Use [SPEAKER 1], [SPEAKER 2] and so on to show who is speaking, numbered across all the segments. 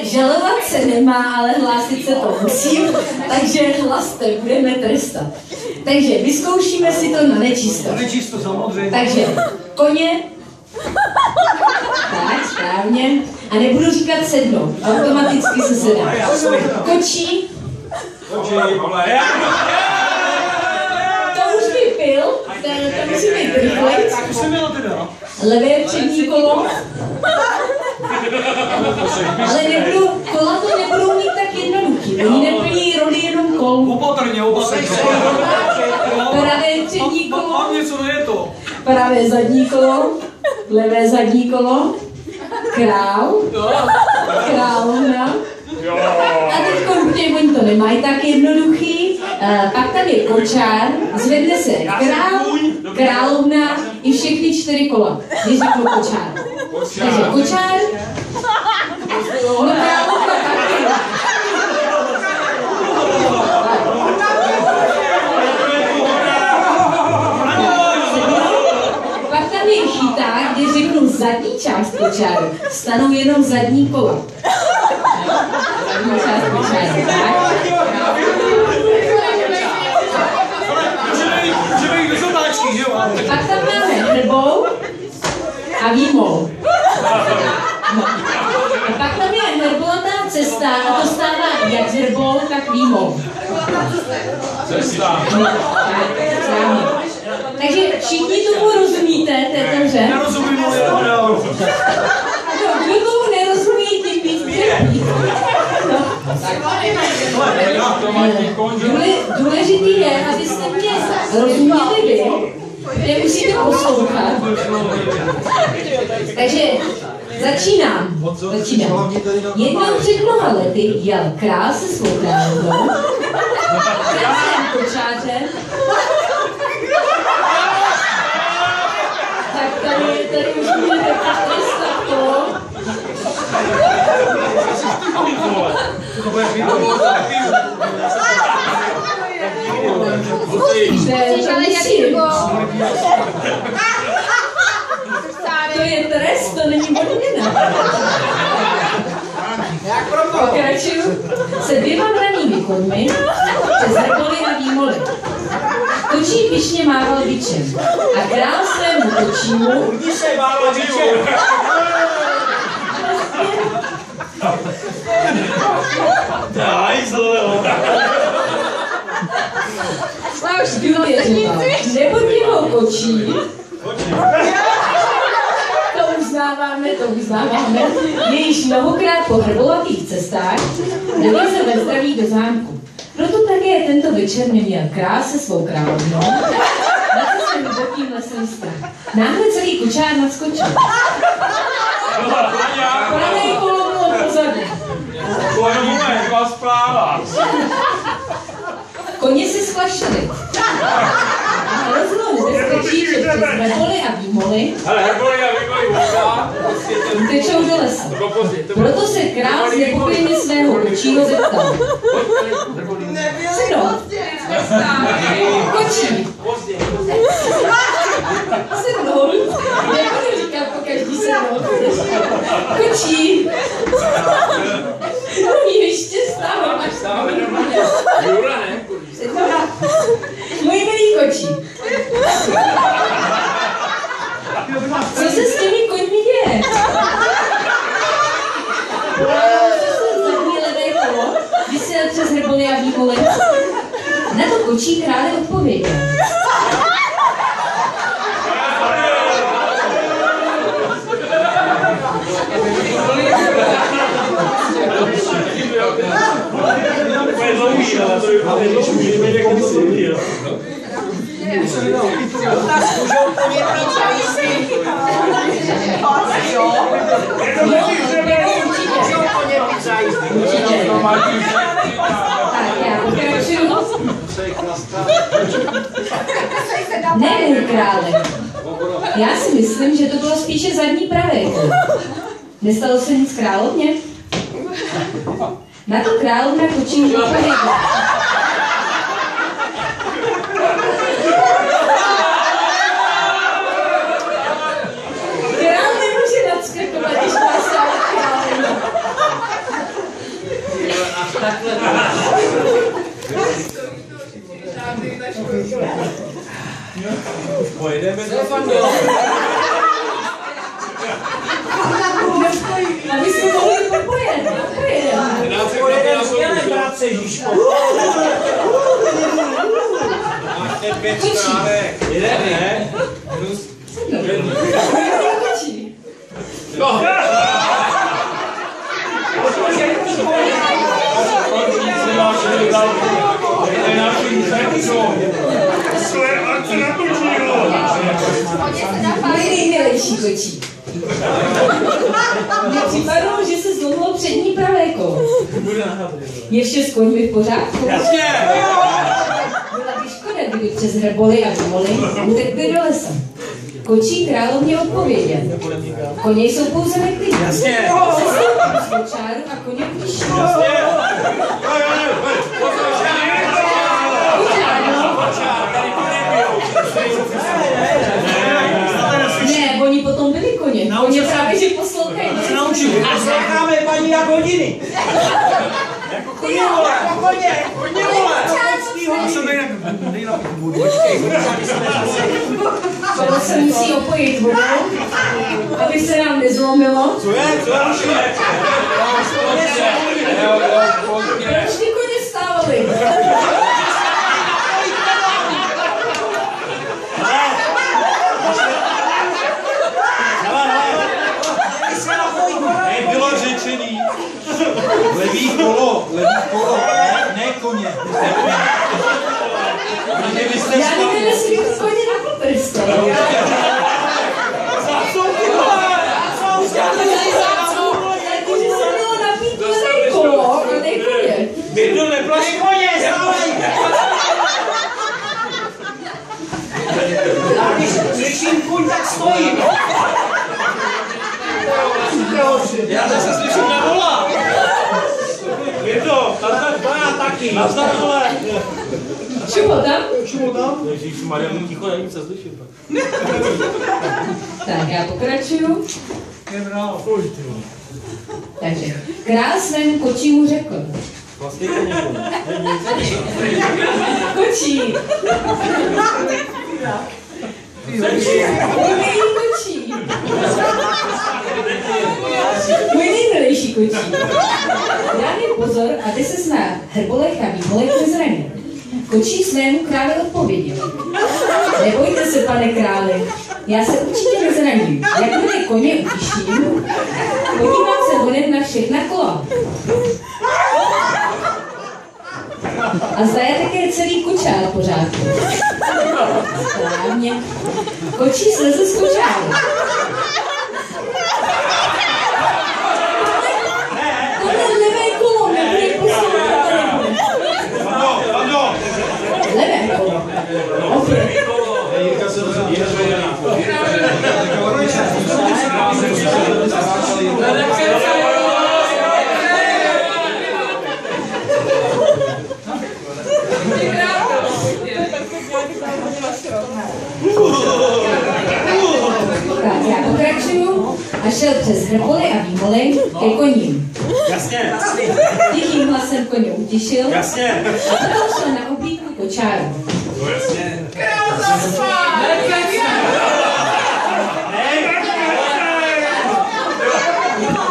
[SPEAKER 1] Žalovat se nemá, ale hlásit se to musím, takže hlaste, budeme trestat. Takže vyzkoušíme si to na nečisto.
[SPEAKER 2] Na nečisto, samozřejmě.
[SPEAKER 1] Takže koně, tak správně, a nebudu říkat sednout, automaticky se sedá. Kočí, to už vypil, to musí být rychlej. Levé přední kolo. Ale kola to nebudou mít tak jednoduchý. Oni neplní roli jenom kol.
[SPEAKER 2] Opatrně.
[SPEAKER 1] Pravé přední kolo.
[SPEAKER 2] Mám něco, je to.
[SPEAKER 1] Pravé zadní kolo. Levé zadní kolo. Král. Královna. A teď protože oni to nemají tak jednoduchý. Pak tam je kočár. Zvedne se král, královna i všechny 4 kola. Když řeknu kočár. Takže kočár. Pak tam je chyták, když řeknu zadní část kočáru, stanou jenom zadní kola. Zadní část kočáru, tak? Pak tam máme hrbou a výmol. A pak tam je hrbolatá cesta a to stává jak s hrbou, tak výmou.
[SPEAKER 2] Cesta.
[SPEAKER 1] Takže všichni tomu rozumíte této hře?
[SPEAKER 2] Nerozumím, ale
[SPEAKER 1] kdo tomu nerozumí, tím víc trpí. Důležitý je, abyste mě rozuměli vy, nemusíte poslouchat. Takže začínám. Jednou před mnoha lety jel král se svou královnou, krásným kočářem. Tak tady už můžete potrestat to. To je trest, to není odměna. Pokračuju se 2 branými koňmi přes hrboly a výmoly. Kočí pyšně mával bičem a král svému kočímu důvěřoval. Neboť jeho kočí, to uznáváme, je již mnohokrát po hrbolatých cestách nevězl ve zdraví do zámku. Proto také tento večer neměl král se svou královnou, na co se hlubokým lesem strach. Náhle celý kočár nadskočil. Pravé kolo bylo pozadu. Koně se sklašili. A hrozilo nebezpečí, že přes hrboly a výmoly utečou do lesa. Proto se král znepokojeně svého kočího zeptal. Syno, kočí. Sednout. Nebudu říkat po každý sednout. Kočí. Ještě stávám. Můj milý kočí. Co se s těmi koňmi děje? Zadní levé kolo vysel přes hrboly a výmoly. Na to kočí krále odpověděl. Ne, můj krále. Já si myslím, že to bylo spíše zadní pravé. Nestalo se nic královně? Na to královna kočí odpověděla. Král nemůže nadskakovat, když má stále královna.
[SPEAKER 2] takhle.
[SPEAKER 3] Pojedeme do
[SPEAKER 1] Aby jsme mohli popojet.
[SPEAKER 3] Pojedeme, bratře Žižko. Máte 5 strávek. Jeden, ne?
[SPEAKER 1] Kočí.
[SPEAKER 3] No.
[SPEAKER 1] Nejmilejší kočí. Mně připadalo, že se zlomilo přední pravé kolo. Je vše s koňmi v pořádku?
[SPEAKER 3] Jasně!
[SPEAKER 1] Byla by škoda, kdyby přes hrboli a domoly utekli do lesa. Kočí královně odpověděl. Koně jsou pouze neklidní.
[SPEAKER 3] Jasně!
[SPEAKER 1] Čáru a koně píší.
[SPEAKER 3] Jasně!
[SPEAKER 1] Ne, oni potom byli koně. Koně právě, že poslouchají.
[SPEAKER 3] A slecháme paní na hodiny. Jako koně vole. Jako koně. Koně vole.
[SPEAKER 1] Tohle se musí opojit vodou, aby se nám nezlomilo.
[SPEAKER 3] Co je? Co je?
[SPEAKER 1] Proč ty koně stávaly?
[SPEAKER 3] Bylo řečený. Levý kolo, ne koně.
[SPEAKER 1] Já nevím, jestli ty koně na poprste. Jakože se mělo napít levé kolo a ne koně.
[SPEAKER 3] Birdo, neplaš koně, stávej! A když slyším kuň, tak stojím. Já zase slyším na vola. Birdo, nazdar taky. Nazdar vole.
[SPEAKER 1] Šumo tam?
[SPEAKER 3] Ježišmarja, ticho, já nic neslyším.
[SPEAKER 1] Tak, já pokračuju. Takže, král svému kočímu řekl.
[SPEAKER 3] Vlastně to někomu.
[SPEAKER 1] Kočí. Můj milý kočí. Můj nejmilejší kočí. Dám jen pozor a ty se na hrbolech a výmolech nezranil. Kočí svému králi odpověděl. Nebojte se, pane králi, já se určitě nezraním. Jakmile koně utíším, podívám se honem na všechna kola. A zda je také celý kočár v pořádku. Správně. Kočí sleze z kočáru. Tohle levé kolo nebude poslouchat. Levé kolo. Opět. Tak, já pokračuju a šel přes hrboly a výmoly ke koním.
[SPEAKER 3] Jasně.
[SPEAKER 1] Tichým hlasem koně utišil.
[SPEAKER 3] Jasně.
[SPEAKER 1] A potom šel na oblíku kočáru.
[SPEAKER 3] Jasně.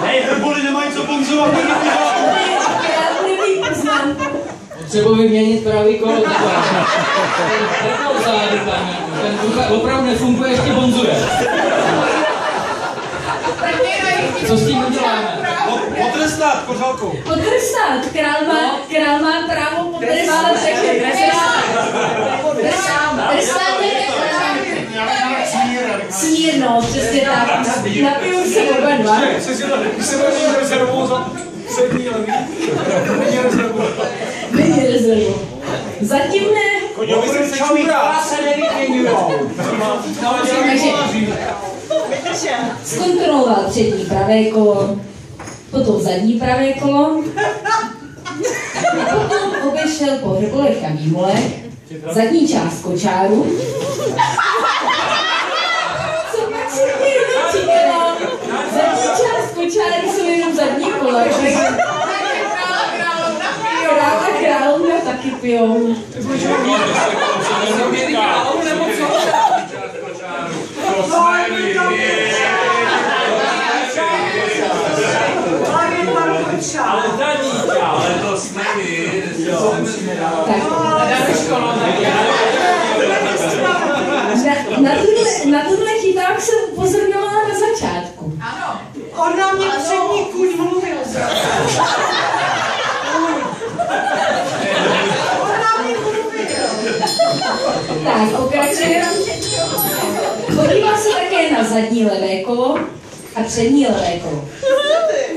[SPEAKER 3] Hej, hrboly nemají co bonzovat.
[SPEAKER 1] Já nevím, poznám.
[SPEAKER 4] Třeba vyměnit pravý kolo. Ten opravdu nefunguje, ještě bonzuje. Co s tím uděláme?
[SPEAKER 3] Potrestat kořálkou.
[SPEAKER 1] Potrestat. Král má právo potrestat. Smír, no, přesně tak. Napijou se oba dva. Není rezervu. Zatím ne.
[SPEAKER 3] Koňovi se čůra. Se nevyměňujou.
[SPEAKER 1] Takže zkontroloval přední pravé kolo, potom zadní pravé kolo, a potom obešel po hrbolech a výmolech zadní část kočáru. Co pak si říkala? Zadní část kočáru jsou jenom zadní kola. taky pijou.
[SPEAKER 3] Ale zadníčka, ale to směli.
[SPEAKER 1] Na tuhle chyták jsem upozorňovala na začátku.
[SPEAKER 5] Ano. On na mě přední kuň mluvil. On na mě mluvil.
[SPEAKER 1] Tak, pokračujeme. Podíval se také na zadní levé kolo a přední levé kolo.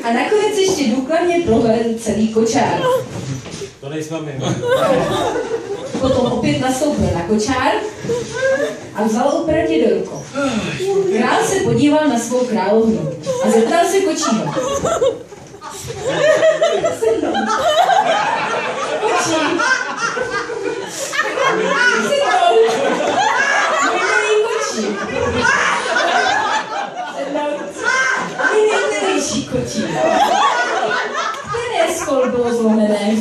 [SPEAKER 1] A nakonec ještě důkladně prohlédl celý kočár.
[SPEAKER 3] To nejsme my.
[SPEAKER 1] Potom opět nastoupil na kočár a vzal opravdě do rukou. Král se podíval na svou královnu a zeptal se kočího. Kočí. Kočí. Nejnejlepší kočí. Které skol bylo zlomené?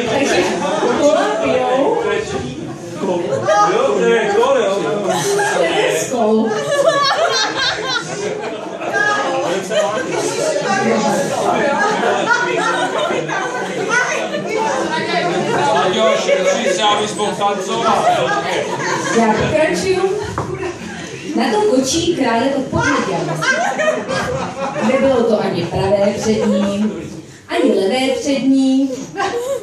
[SPEAKER 1] Takže kola pijou. Které skol? Já pokračuju. Na to kočí krále odpověděl. Nebylo to ani pravé přední, ani levé přední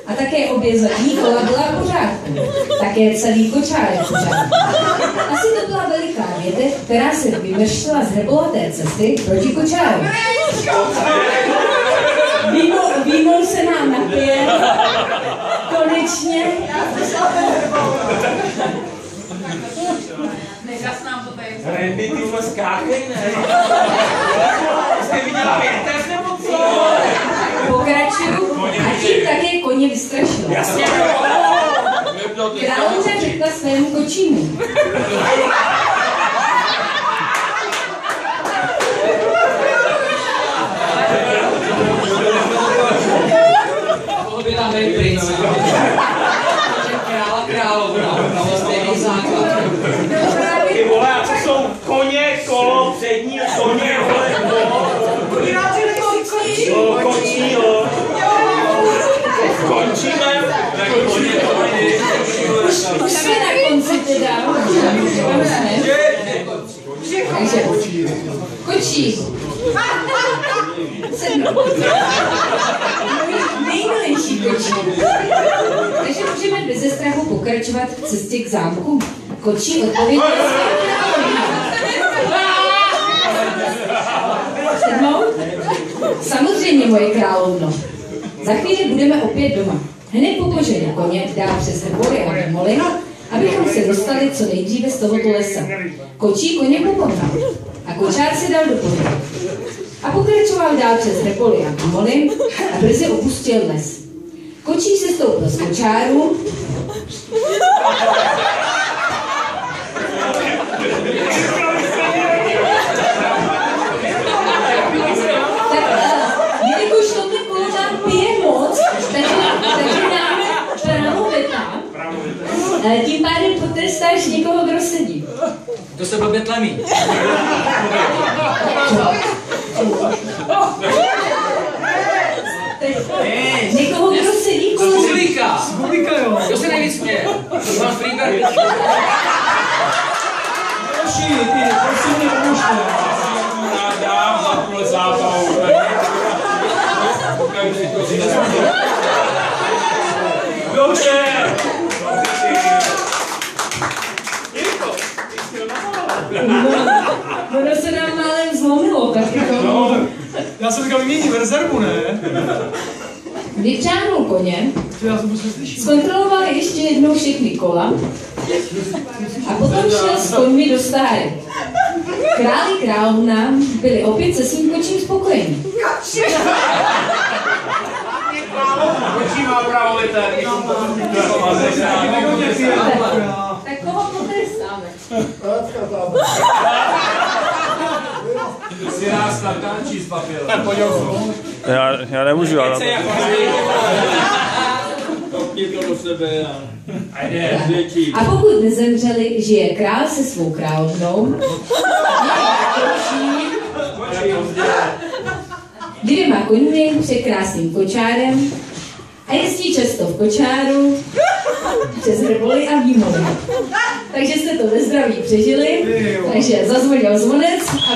[SPEAKER 1] a také obě zadní kola byla v pořádku. Také celý kočár je v pořádku. Asi to byla veliká větev, která se vymrštila z hrbolaté cesty proti kočáru. Výmol se nám napije. Konečně.
[SPEAKER 5] Nechas nám to tady.
[SPEAKER 3] Randy, ty vůbec skákej, ne? Jste viděla větev nebo co?
[SPEAKER 1] Pokračuju a tím také koně vystrašila.
[SPEAKER 3] Jasně.
[SPEAKER 1] Královna řekla svému kočímu.
[SPEAKER 4] Mohl by tam být princ. Král a královna, stejný základ.
[SPEAKER 3] Ty vole, a co jsou koně, kolo, přední, koně, vole, kolo? Končí, jo. Končíme.
[SPEAKER 1] Už jsme na konci teda. Takže kočí. Nejmilejší kočí. Takže můžeme bez strachu pokračovat v cestě k zámku. Kočí odpověděl sednout? Samozřejmě, moje královno. Za chvíli budeme opět doma. Hned po požení koně dál přes hrboly a výmoly, abychom se dostali co nejdříve z tohoto lesa. Kočí koně popohnal a kočár si dal do pořadu. A pokračoval dál přes hrboly a výmoly a brzy opustil les. Kočí se stoupil z kočáru jelikož tohle kolo nám pije moc, takže dáme pravoveta. Tím pádem potrestáš někoho, kdo sedí.
[SPEAKER 4] To se blbě tlemí.
[SPEAKER 1] Někoho, kdo sedí kolem.
[SPEAKER 4] Zbulíka.
[SPEAKER 2] Zbulíka, jo.
[SPEAKER 4] Kdo se nejvíc směje? Pan Friedberg.
[SPEAKER 2] Další, ty, prosím mě pomůžte.
[SPEAKER 3] Dám za půl zábavu. Dobře.
[SPEAKER 1] Ono se nám málem zlomilo, tak
[SPEAKER 2] No, já jsem říkal, vymění rezervu, ne?
[SPEAKER 1] vypřáhnul koně,
[SPEAKER 2] Já jsem prostě slyšel.
[SPEAKER 1] zkontroloval ještě jednou všechny kola a potom šel s koňmi do stáje. Král i královna byli opět se svým kočím spokojení.
[SPEAKER 3] Kočí má právo letat.
[SPEAKER 1] Tak koho potrestáme?
[SPEAKER 4] Si nás natáčí z papíru.
[SPEAKER 6] Já nemůžu, ale...
[SPEAKER 1] A pokud nezemřeli, žije král se svou královnou, dvěma koňmi, překrásným kočárem a jezdí často v kočáru přes hrboly a výmoly. Takže jste to ve zdraví přežili, takže zazvonil zvonec a